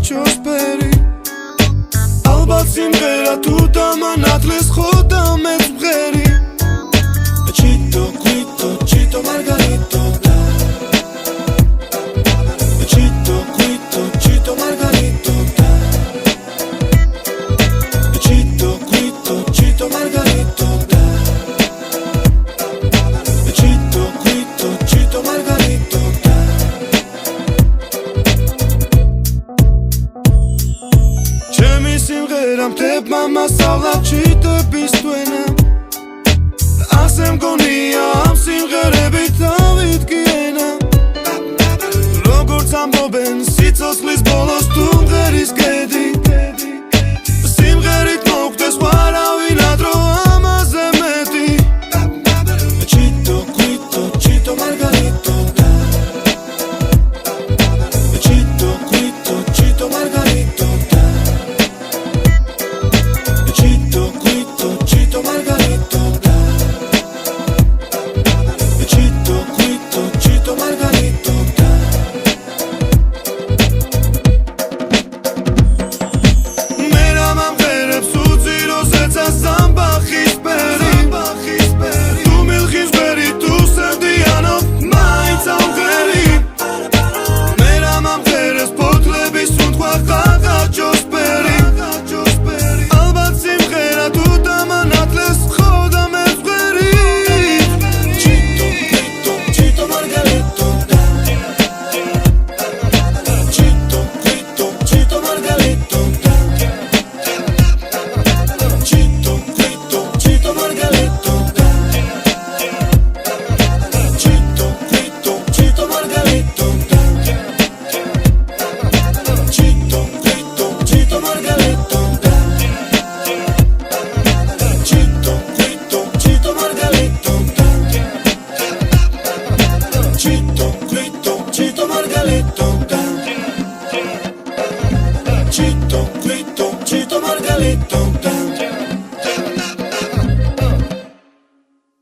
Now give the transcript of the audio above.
ჩოსფერი ალბათ სიმღერა თუ დამანათლეს ხოდა მეც მღერი Chito, Quito, Chito Margarito da Chito, Quito, Chito Margarito da Chito, Quito, Chito Margarito da Chito, Quito, Chito Margarito da Chemi simghera mtebma masavla chitebis twena Asem gonია am სიმღერებით ავიდგენა Როგორც ამბობენ სიცოცხლის ბოლოს თუ მღერის